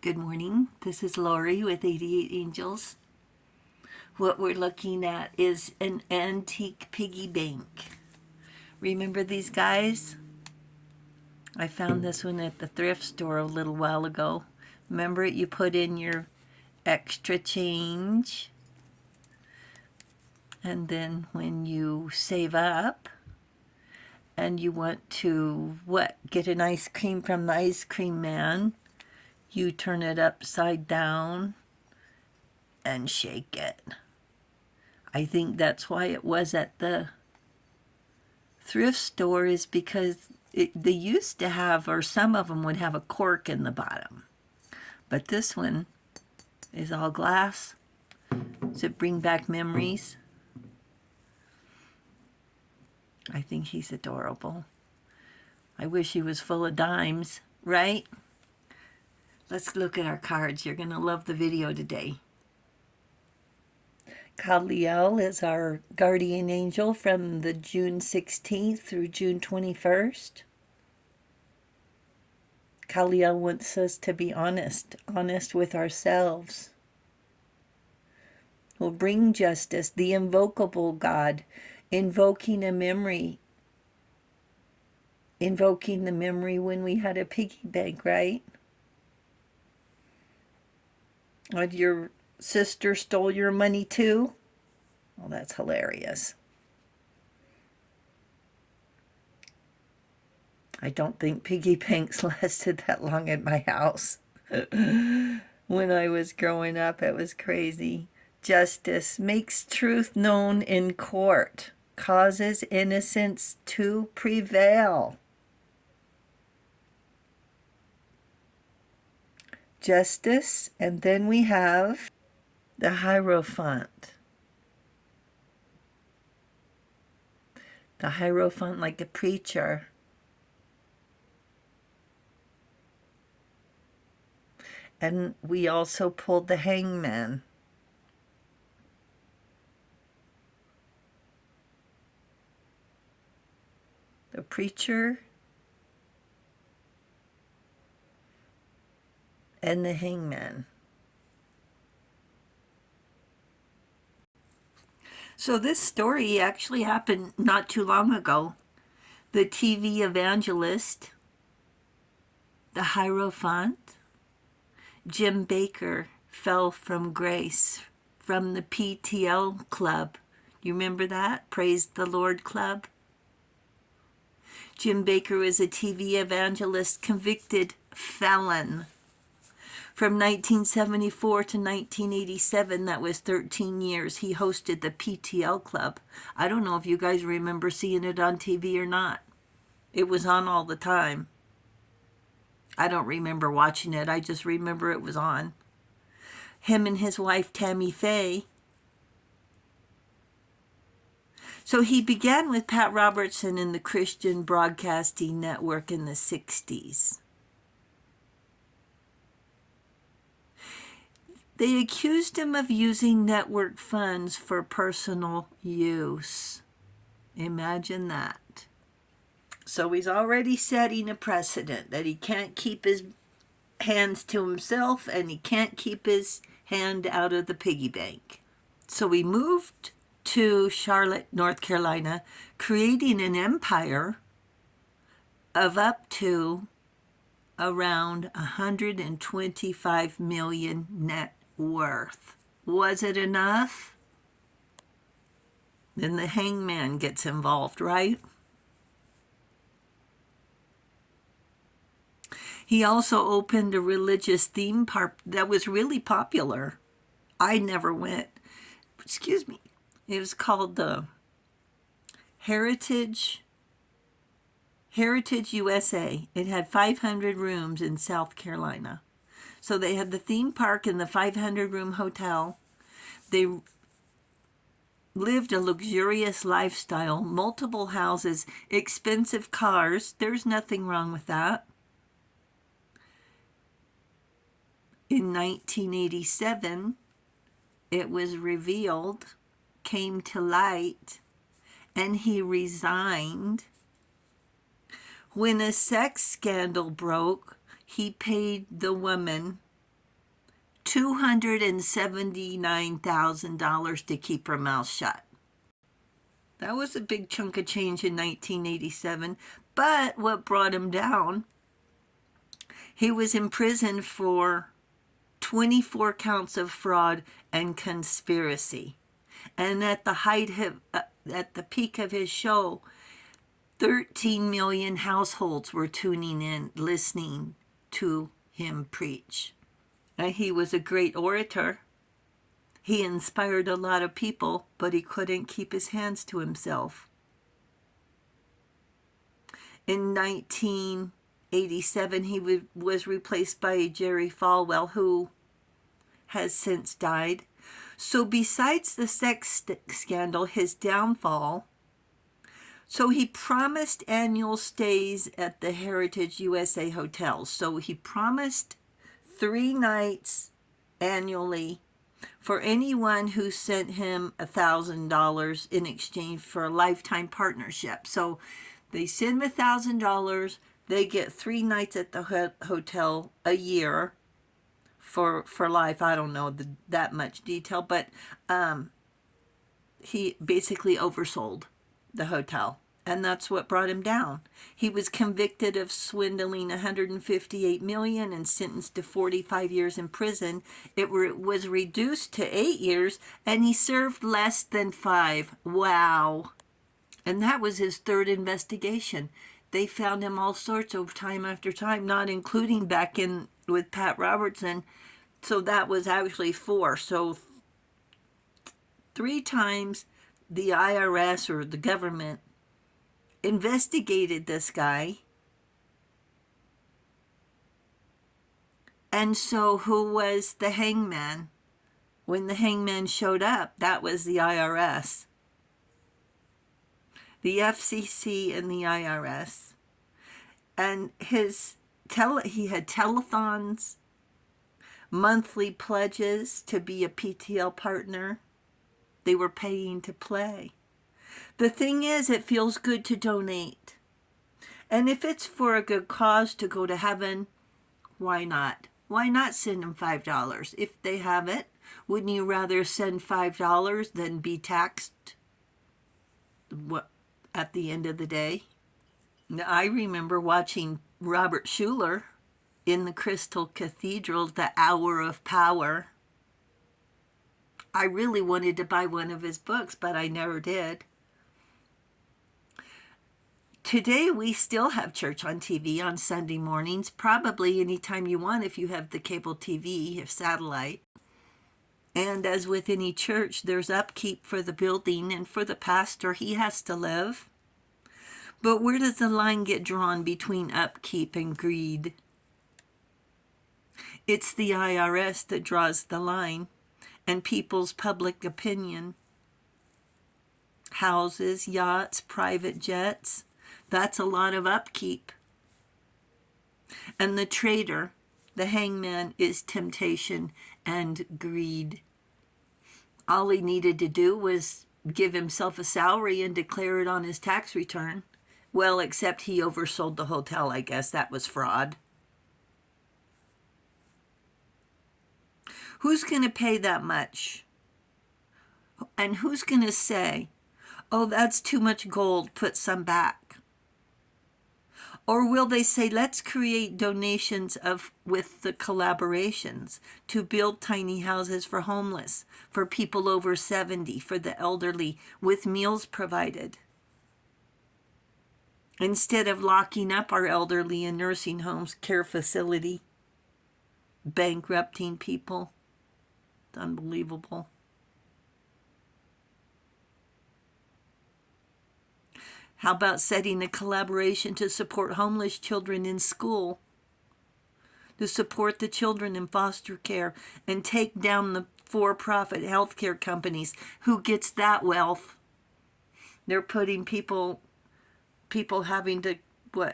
Good morning. This is Lori with 88 Angels. What we're looking at is an antique piggy bank. Remember these guys? I found this one at the thrift store a little while ago. Remember it? You put in your extra change, and then when you save up and you want to get an ice cream from the ice cream man, you turn it upside down and shake it. I think that's why it was at the thrift store, is because they used to have, or some of them would have a cork in the bottom. But this one is all glass. Does it bring back memories? I think he's adorable. I wish he was full of dimes, right? Let's look at our cards. You're going to love the video today. Kaliel is our guardian angel from the June 16th through June 21st. Kaliel wants us to be honest with ourselves. Will bring justice, the invocable God, invoking a memory. Invoking the memory when we had a piggy bank, right? Or your sister stole your money too? Well, that's hilarious. I don't think piggy banks lasted that long at my house. When I was growing up, it was crazy. Justice makes truth known in court, causes innocence to prevail. Justice, and then we have the Hierophant. The Hierophant, like a preacher. And we also pulled the Hangman. The preacher and the Hangman. So this story actually happened not too long ago. The TV evangelist, the Hierophant, Jim Bakker, fell from grace from the PTL Club. You remember that? Praise the Lord Club? Jim Bakker was a TV evangelist, convicted felon. From 1974 to 1987, that was 13 years, he hosted the PTL Club. I don't know if you guys remember seeing it on TV or not. It was on all the time. I don't remember watching it. I just remember it was on. Him and his wife, Tammy Faye. So he began with Pat Robertson in the Christian Broadcasting Network in the 60s. They accused him of using network funds for personal use. Imagine that. So he's already setting a precedent that he can't keep his hands to himself and he can't keep his hand out of the piggy bank. So he moved to Charlotte, North Carolina, creating an empire of up to around 125 million net worth. Was it enough? Then the Hangman gets involved, right? He also opened a religious theme park that was really popular. I never went. Excuse me. It was called the Heritage USA. It had 500 rooms in South Carolina. So they had the theme park and the 500-room hotel. They lived a luxurious lifestyle, multiple houses, expensive cars. There's nothing wrong with that. In 1987, it was revealed, came to light, and he resigned. When a sex scandal broke, he paid the woman $279,000 to keep her mouth shut. That was a big chunk of change in 1987. But what brought him down, he was in prison for 24 counts of fraud and conspiracy. And at the peak of his show, 13 million households were tuning in, listening to him preach. And he was a great orator. He inspired a lot of people, but he couldn't keep his hands to himself. In 1987, he was replaced by Jerry Falwell, who has since died. So besides the sex scandal, his downfall, so he promised annual stays at the Heritage USA hotels. So he promised 3 nights annually for anyone who sent him $1,000 in exchange for a lifetime partnership. So they send him $1,000, they get 3 nights at the hotel a year for life. I don't know that much detail, but he basically oversold the hotel. And that's what brought him down. He was convicted of swindling $158 million and sentenced to 45 years in prison. It was reduced to 8 years, and he served less than 5. Wow. And that was his 3rd investigation. They found him all sorts of time after time, not including back in with Pat Robertson. So that was actually 4. So 3 times the IRS or the government investigated this guy. And so who was the hangman? When the hangman showed up, that was the IRS. The FCC and the IRS. And he had telethons, monthly pledges to be a PTL partner. They were paying to play. The thing is, it feels good to donate. And if it's for a good cause to go to heaven, why not? Why not send them $5? If they have it, wouldn't you rather send $5 than be taxed at the end of the day? Now, I remember watching Robert Schuller in the Crystal Cathedral, The Hour of Power. I really wanted to buy one of his books, but I never did. Today, we still have church on TV on Sunday mornings, probably anytime you want if you have the cable TV, if satellite. And as with any church, there's upkeep for the building and for the pastor. He has to live. But where does the line get drawn between upkeep and greed? It's the IRS that draws the line, and people's public opinion. Houses, yachts, private jets. That's a lot of upkeep. And the traitor, the hangman, is temptation and greed. All he needed to do was give himself a salary and declare it on his tax return. Well, except he oversold the hotel, I guess. That was fraud. Who's going to pay that much? And who's going to say, oh, that's too much gold, put some back? Or will they say, let's create donations with the collaborations to build tiny houses for homeless, for people over 70, for the elderly, with meals provided? Instead of locking up our elderly in nursing homes, care facility, bankrupting people. It's unbelievable. How about setting a collaboration to support homeless children in school, to support the children in foster care, and take down the for-profit healthcare companies? Who gets that wealth? They're putting people having to,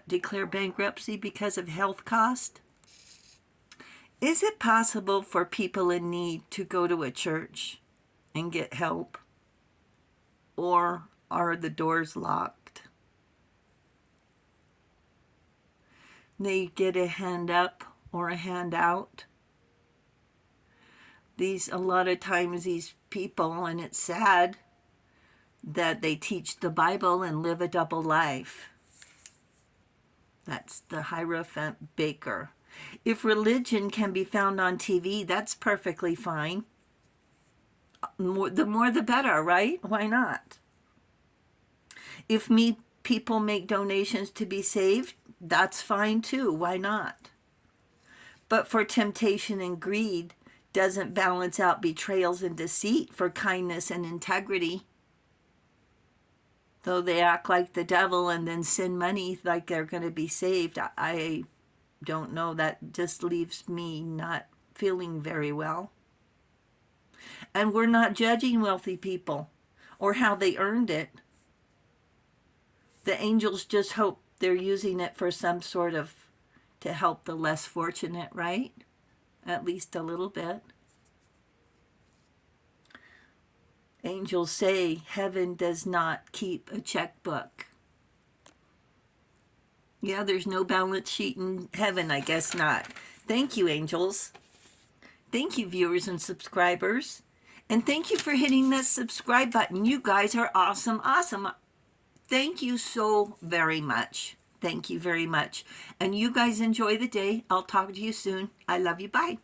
declare bankruptcy because of health cost? Is it possible for people in need to go to a church and get help? Or are the doors locked? They get a hand up or a hand out. A lot of times these people, and it's sad that they teach the Bible and live a double life. That's the Hierophant Baker. If religion can be found on TV, that's perfectly fine. The more the better, right? Why not? If people make donations to be saved, that's fine too. Why not? But for temptation and greed doesn't balance out betrayals and deceit for kindness and integrity. Though they act like the devil and then send money like they're going to be saved, I don't know. That just leaves me not feeling very well. And we're not judging wealthy people or how they earned it. The angels just hope they're using it for some sort of, to help the less fortunate, right? At least a little bit. Angels say heaven does not keep a checkbook. Yeah, there's no balance sheet in heaven, I guess not. Thank you, angels. Thank you, viewers and subscribers. And thank you for hitting that subscribe button. You guys are awesome, awesome. Thank you so very much. Thank you very much. And you guys enjoy the day. I'll talk to you soon. I love you. Bye.